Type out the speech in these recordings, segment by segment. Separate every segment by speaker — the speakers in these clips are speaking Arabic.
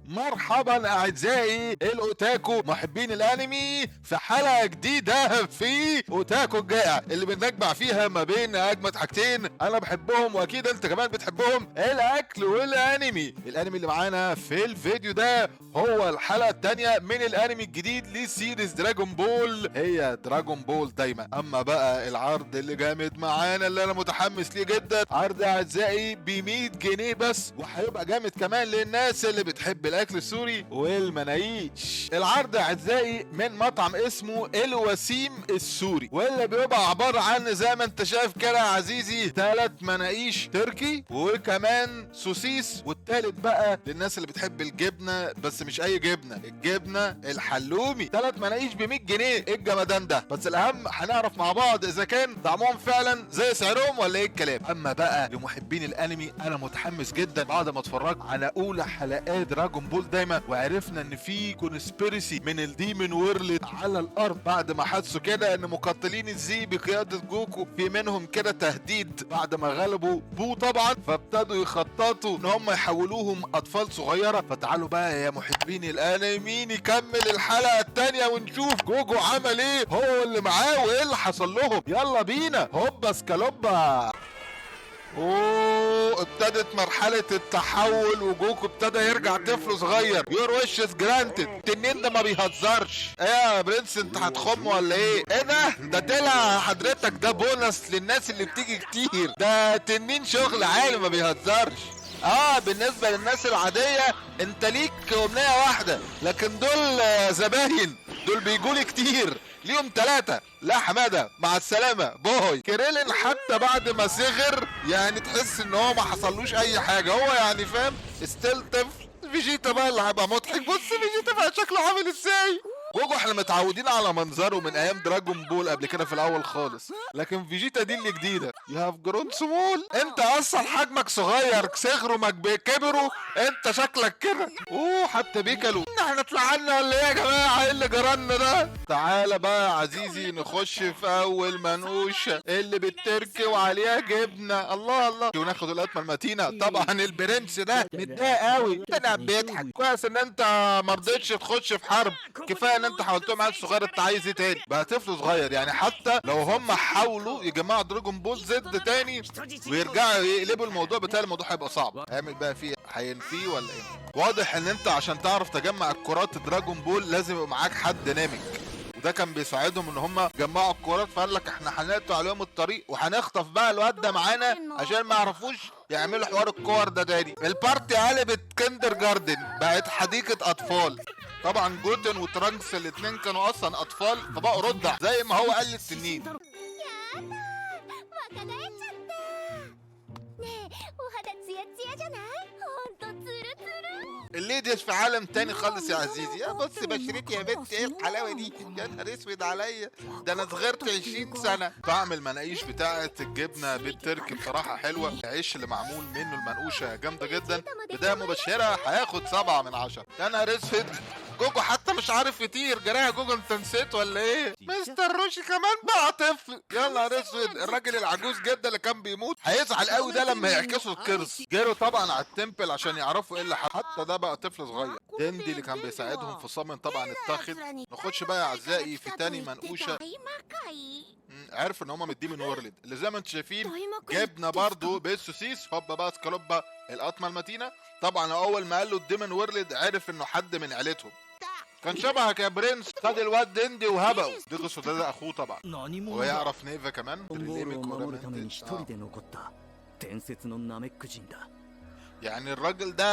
Speaker 1: مرحبا اعزائي الاوتاكو محبين الانمي في حلقه جديده في اوتاكو الجائع اللي بنجمع فيها ما بين اجمد حاجتين انا بحبهم واكيد انت كمان بتحبهم، الاكل والانمي. الانمي اللي معانا في الفيديو ده هو الحلقه الثانيه من الانمي الجديد لسيريز دراجون بول، هي دراجون بول دايما. اما بقى العرض اللي جامد معانا اللي انا متحمس ليه جدا، عرض اعزائي ب 100 جنيه بس، وهيبقى جامد كمان للناس اللي بتحب الاكل السوري والمناقيش. العرض اعزائي من مطعم اسمه الوسيم السوري، واللي بيبقى عباره عن زي ما انت شايف كده يا عزيزي 3 مناقيش تركي وكمان سوسيس، والتالت بقى للناس اللي بتحب الجبنه بس مش اي جبنه، الجبنه الحلومي. 3 مناقيش ب 100 جنيه، ايه الجمدان ده؟ بس الاهم هنعرف مع بعض اذا كان طعمهم فعلا زي سعرهم ولا ايه الكلام. اما بقى لمحبين الانمي انا متحمس جدا بعد ما اتفرجت على اولى حلقات دراجون بول دايما، وعرفنا ان في كونسبيرسي من الديمون وورلد على الارض بعد ما حسوا كده ان مقاتلين الزي بقياده جوكو في منهم كده تهديد بعد ما غلبوا بو طبعا، فابتدوا يخططوا ان هم يحولوهم اطفال صغيره. فتعالوا بقى يا محبين الانمي نكمل الحلقه الثانيه ونشوف جوجو عمل ايه هو اللي معاه وايه اللي حصل لهم. يلا بينا هوبا سكالوبا. اوه ابتدت مرحلة التحول وجوكو ابتدى يرجع طفل صغير. يور ويشز جرانتد. التنين ده ما بيهزرش. ايه يا برنس انت هتخم ولا ايه؟ ايه ده طلع حضرتك ده بونص للناس اللي بتيجي كتير، ده تنين شغل عالي ما بيهزرش. بالنسبة للناس العادية انت ليك امنية واحدة، لكن دول زباين، دول بيجولي كتير ليهم 3. لا حمادة مع السلامة باي. كريلين حتى بعد ما صغر يعني تحس ان هو ما حصلوش اي حاجة، هو يعني فاهم ستيل طفل. فيجيتا بقى اللي هيبقى مضحك، بص فيجيتا بقى شكله عامل ازاي. جوجو احنا متعودين على منظره من ايام دراجون بول قبل كده في الاول خالص، لكن فيجيتا دي اللي جديده. يو هاف جرون سمول، انت اصلا حجمك صغير، صغرك كبروا، انت شكلك كده. حتى بيكلو احنا طلعنا ولا ايه يا جماعه؟ ايه اللي جرالنا ده؟ تعالى بقى يا عزيزي نخش في اول منقوشه اللي بالتركي وعليها جبنه. الله الله، وناخد القطمه المتينه. طبعا البرنس ده متضايق قوي، انا بيضحك كويس ان انت ما رضيتش تخش في حرب، كفايه ان انت حاولتهم عيل صغير، انت عايز ايه تاني؟ بقى طفل صغير يعني. حتى لو هم حاولوا يجمعوا دراجون بول زد تاني ويرجعوا يقلبوا الموضوع بتاعي، الموضوع هيبقى صعب. هيعمل بقى فيه هينفيه ولا ايه؟ واضح ان انت عشان تعرف تجمع الكرات دراجون بول لازم يبقى معاك حد نامك، وده كان بيساعدهم ان هم جمعوا الكرات. فقال لك احنا هنقطع عليهم الطريق وهنخطف بقى الواد ده معانا عشان ما يعرفوش يعملوا حوار الكور ده تاني. البارتي قلبت كندر جاردن، بقت حديقة اطفال. طبعا جوتن وترانكس الاتنين كانوا اصلا اطفال فبقوا رضع زي ما هو قال للتنين. الليديز في عالم تاني خالص يا عزيزي. يا بص بشرتي يا بنت، ايه الحلاوه دي؟ يا نهار اسود عليا، ده انا صغرت 20 سنه. طعم المناقيش بتاعه الجبنه بالتركي بصراحه حلوه. العيش اللي معمول منه المنقوشه جامده جدا، بدايه مبشره هياخد 7 من 10. يا نهار اسود، جوجو حتى مش عارف يطير. جرايه جوجو انت نسيت ولا ايه؟ مستر روشي كمان بقى طفل. يا نهار اسود، الراجل العجوز جدا اللي كان بيموت هيزعل قوي ده لما يعكسوا الكرز. جروا طبعا على التمبل عشان يعرفوا ايه اللي حتى ده بقى طفل صغير. دندي اللي كان بيساعدهم في صمن طبعا اتاخد. نخش بقى يا اعزائي في تاني منقوشه. عارف ان هما من الديمون وورلد اللي زي ما انتم شايفين جبنا برضو بالسوسيس. هوبا بقى سكالوبا القطمه المتينه. طبعا اول ما قال له الديمون وورلد عرف انه حد من عيلتهم، كان شبهك يا برنس. خد الواد دندي وهبقوا. ديجوسو ده اخوه طبعا، ويعرف نيفا كمان. يعني الراجل ده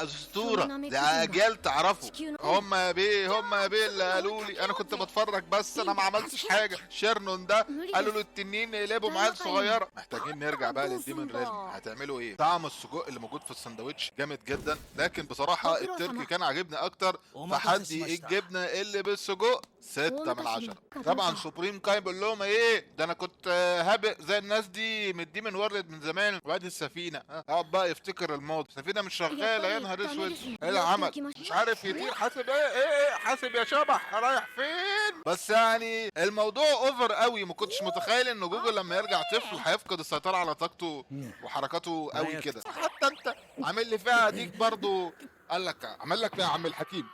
Speaker 1: اسطوره، ده اجيال تعرفه. هم يا بيه اللي قالوا لي، انا كنت بتفرج بس انا ما عملتش حاجه. شيرنون ده قالوا له التنين يقلبوا معاه الصغيره. محتاجين نرجع بقى للديمون ريل. هتعملوا ايه؟ طعم السجق اللي موجود في الساندوتش جامد جدا، لكن بصراحه التركي كان عاجبني اكتر. فحدي الجبنه اللي بالسجق 6 من 10. طبعا سوبريم كاي بيقول لهم ايه ده، انا كنت هابق زي الناس دي من الديمون وورلد من زمان. وادي السفينه اقعد بقى يفتكر الماضي. السفينه مش شغاله، يا نهار اسود ايه العمل؟ مش عارف يطير. حاسب ايه حاسب يا شبح رايح فين؟ بس يعني الموضوع اوفر قوي. ما كنتش متخيل ان جوجو لما يرجع طفل هيفقد السيطره على طاقته وحركاته قوي كده. حتى انت عامل لي فيها ديك برضو قال لك اعمل لك ايه يا عم الحكيم؟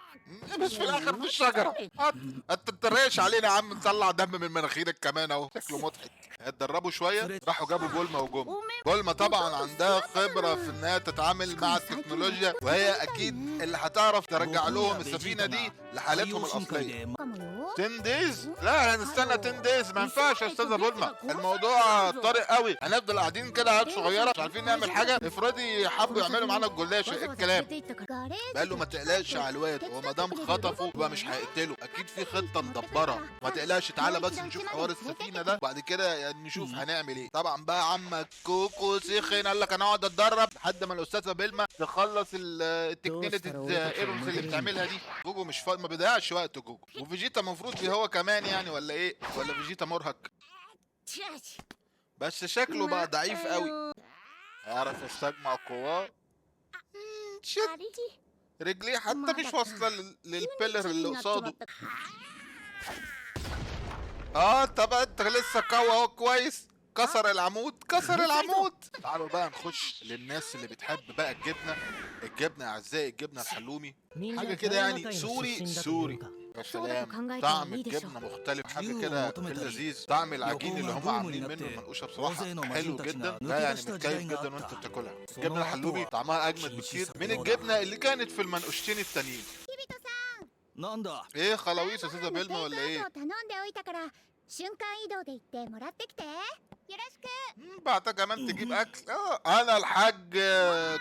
Speaker 1: مش في الاخر في الشجره. انت تتريقش علينا يا عم، نطلع دم من مناخيرك كمان اهو، شكله مضحك. اتدربوا شويه راحوا جابوا بولما وجم. بولما طبعا عندها خبره في انها تتعامل مع التكنولوجيا، وهي اكيد اللي هتعرف ترجع لهم السفينه دي لحالتهم الاصليه. 10 دايز؟ لا هنستنى 10 دايز، ما ينفعش يا استاذه بولما، الموضوع طارئ قوي. هنفضل قاعدين كده عيال صغيره مش عارفين نعمل حاجه؟ افرضي حبوا يعملوا معانا الجلاشه، ايه الكلام؟ قال له ما تقلقش على الواد، هو ما دام خطفه يبقى مش هيقتله، اكيد في خطه مدبره، ما تقلقش. تعالى بس نشوف حوار السفينه ده وبعد كده يعني نشوف هنعمل ايه. طبعا بقى عمك كوكو سخن، قال لك انا اقعد اتدرب لحد ما الاستاذه بيلما تخلص التكنيكال ايرورز اللي بتعملها دي. جوجو مش ما بيضيعش وقت جوجو، وفيجيتا المفروض هو كمان يعني، ولا ايه؟ ولا فيجيتا مرهق؟ بس شكله بقى ضعيف قوي، هيعرف يستجمع قواه. شت، رجليه حتى مش واصله للبيلر اللي قصاده. طب انت لسه قوي اهو كويس، كسر العمود كسر العمود. تعالوا بقى نخش للناس اللي بتحب بقى الجبنه اعزائي، الجبنه الحلومي، حاجه كده يعني سوري. يا سلام، طعم الجبنه مختلف، حاجه كده في اللذيذ. طعم العجين اللي هم عاملين منه المنقوشه بصراحه حلو جدا، ده يعني متكيف جدا وانت بتاكلها. الجبنه الحلومي طعمها اجمد بكتير من الجبنه اللي كانت في المنقوشتين التانيين. ايه خلاويص يا استاذه بيلما ولا ايه؟ بعتها كمان تجيب اكل. انا الحاج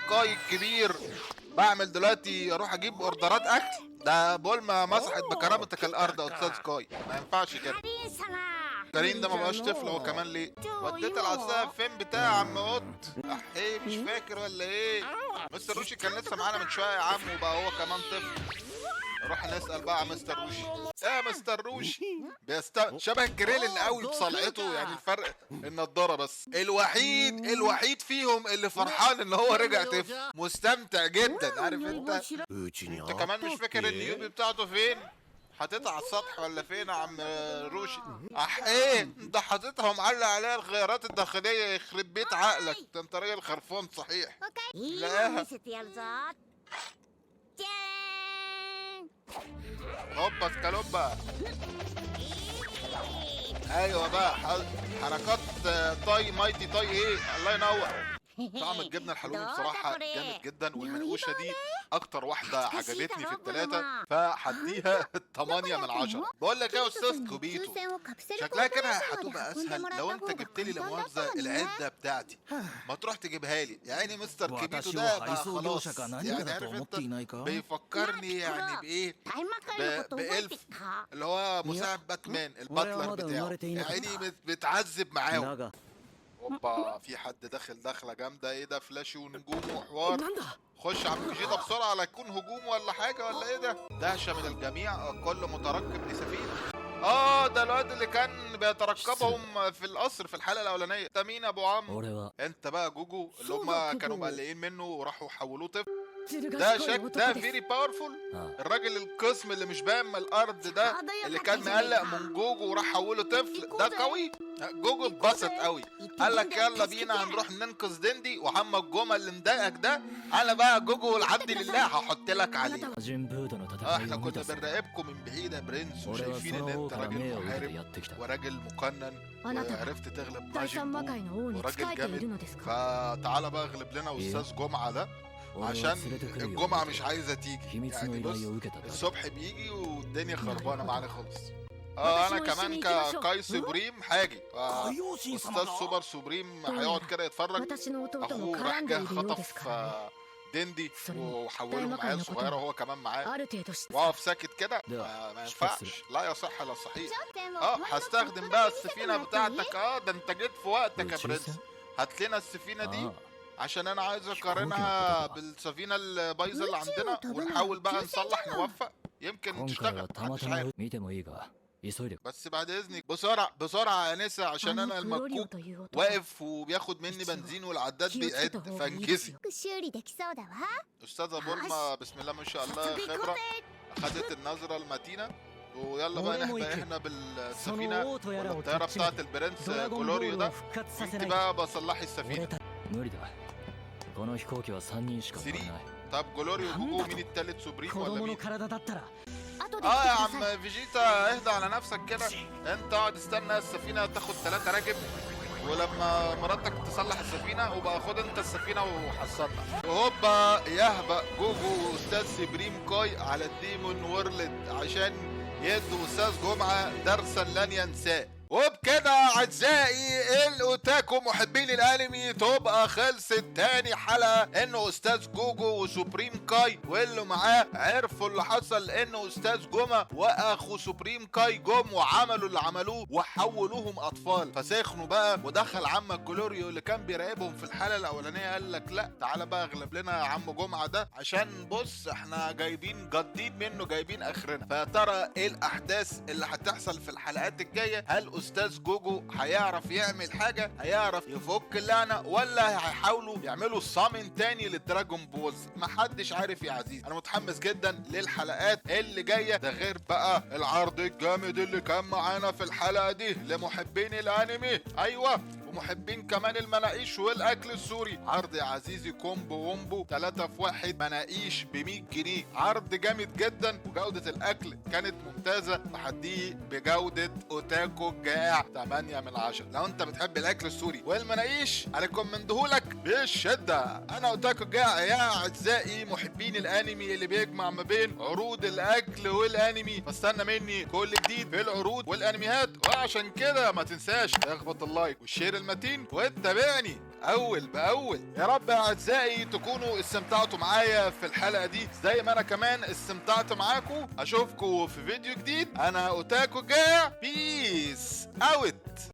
Speaker 1: كاي الكبير بعمل دلوقتي اروح اجيب اوردرات اكل؟ ده بولما مسحت بكرامتك الارض يا استاذ كاي، ما ينفعش كده. كريم ده ما بقاش طفل هو كمان ليه؟ وديت العصايه فين بتاع عم قط؟ احيه مش فاكر ولا ايه؟ مستر روشي كان لسه معانا من شويه يا عم، وبقى هو كمان طفل. نروح نسال بقى على مستر روشي. يا مستر روشي شبه الجريلين قوي بصلعته، يعني الفرق النضاره بس. الوحيد فيهم اللي فرحان ان هو رجع طفل، مستمتع جدا. عارف انت كمان مش فاكر النيوبي بتاعته فين؟ حاططها على السطح ولا فين يا عم روشي؟ ايه انت حاططها ومعلق عليها الغيارات الداخليه، يخرب بيت عقلك، ده انت راجل خرفان صحيح. لا هوبا سكالوبا. ايوه بقى حركات طاي مايتي طاي ايه، الله ينور. طعم الجبنه الحلومي بصراحه جامد جدا، والمنقوشه دي اكتر واحده عجبتني في الثلاثه، فهديها 8 من 10. بقول لك ايه يا استاذ كوبيتو، شكلها كده هتبقى اسهل لو انت جبت لي لا مؤاخذه العده بتاعتي، ما تروح تجيبها لي. يا عيني مستر كوبيتو ده بقى خلاص، يعني عارف انت بيفكرني يعني بايه؟ بإلف اللي هو مساعد باتمان الباتلر بتاعه، يا عيني بتعذب معاهم. اوبا في حد داخل دخله جامده، ايه ده؟ فلاشي ونجوم وحوار. خش يا عم فيجيتا بسرعه، لا يكون هجوم ولا حاجه ولا ايه ده؟ دهشه من الجميع، كل مترقب لسفينه. ده الواد اللي كان بيترقبهم في القصر في الحلقه الاولانيه. انت مين يا ابو عمرو؟ انت بقى جوجو اللي هم كانوا مقلقين منه وراحوا حولوه طفل. ده فيري باورفول، الراجل القسم اللي مش باين من الارض ده، اللي كان مقلق من جوجو وراح حوله طفل، ده قوي. جوجو اتبسط قوي، قال لك يلا بينا هنروح ننقذ دندي وعمك جوما اللي مضايقك ده. انا بقى جوجو العبد لله هحط لك عليه. احنا كنا بنراقبكم من بعيد يا برنس، وشايفين ان انت راجل محارب وراجل مقنن وعرفت تغلب ماجين بو وراجل جامد. فتعالى بقى اغلب لنا استاذ جمعه ده، عشان الجمعة مش عايزة تيجي. يعني بص الصبح بيجي والدنيا خربانة معانا خالص. انا كمان كاي سوبريم هاجي، استاذ سوبر سوبريم هيقعد كده يتفرج. اخوه راح جه خطف دندي وحولهم عيال صغيرة وهو كمان معاه، واقف ساكت كده ما ينفعش، لا يصح لا صحيح. هستخدم بقى السفينة بتاعتك. ده انت جيت في وقتك يا برنس، هات لنا السفينة دي عشان انا عايز اقارنها بالسفينه البايظه اللي عندنا، ونحاول بقى نصلح نوفق يمكن تشتغل، محدش عارف. بس بعد اذنك بسرعه يا نسا، عشان انا المكوك واقف وبياخد مني بنزين والعداد بيعد، فانجزي. استاذه بولما بسم الله ما شاء الله خبره، اخذت النظره المتينه. ويلا بقى احنا بالسفينه ولا الطياره بتاعت البرنس كولوريو ده، انت بقى بصلحي السفينه. 3 طب جلوري وجوجو مين التالت، سوبريم
Speaker 2: 子
Speaker 1: ولا
Speaker 2: 供の
Speaker 1: مين؟
Speaker 2: 体だったら
Speaker 3: 後で
Speaker 1: اه
Speaker 3: 来
Speaker 1: يا
Speaker 3: てくだ
Speaker 1: عم
Speaker 3: さい
Speaker 1: فيجيتا اهدى على نفسك كده. انت اقعد استنى السفينة تاخد 3 راكب، ولما مراتك تصلح السفينة وبقى خد انت السفينة وحصلنا. وهوبا يهبق جوجو واستاذ سبريم كاي على الديمون وورلد عشان يدوا استاذ جمعة درسا لن ينساه. وبكده اعزائي الاوتاكو محبين الانمي تبقى خلصت تاني حلقه، انه استاذ جوجو وسوبريم كاي واللي معاه عرفوا اللي حصل، انه استاذ جوما واخو سوبريم كاي جم وعملوا اللي عملوه وحولوهم اطفال، فسخنوا بقى. ودخل عمك جلوريو اللي كان بيراقبهم في الحلقه الاولانيه قال لك لا تعالى بقى اغلب لنا يا عم جمعه ده، عشان بص احنا جايبين جديد منه جايبين اخرنا. فيا ترى ايه الاحداث اللي هتحصل في الحلقات الجايه؟ هل استاذ جوجو هيعرف يعمل حاجه، هيعرف يفك اللعنه، ولا هيحاولوا يعملوا صامن تاني للدراجون بولز؟ محدش عارف يا عزيز. انا متحمس جدا للحلقات اللي جايه، ده غير بقى العرض الجامد اللي كان معانا في الحلقه دي لمحبين الانمي، ايوه ومحبين كمان المناقيش والاكل السوري. عرض يا عزيزي كومبو وومبو 3 في 1 مناقيش ب 100 جنيه، عرض جامد جدا وجوده الاكل كانت ممتازه، بحديه بجوده اوتاكو جائع 8 من 10. لو انت بتحب الاكل السوري والمناقيش هريكومندهولك بالشده. انا اوتاكو جائع يا اعزائي محبين الانمي اللي بيجمع ما بين عروض الاكل والانمي، فاستنى مني كل جديد في العروض والانميات، وعشان كده ما تنساش تخبط اللايك والشير المتين واتابعني اول باول. يا رب يا اعزائي تكونوا استمتعتوا معايا في الحلقه دي زي ما انا كمان استمتعت معاكم. اشوفكم في فيديو جديد. انا اوتاكو جائع، بيس اوت.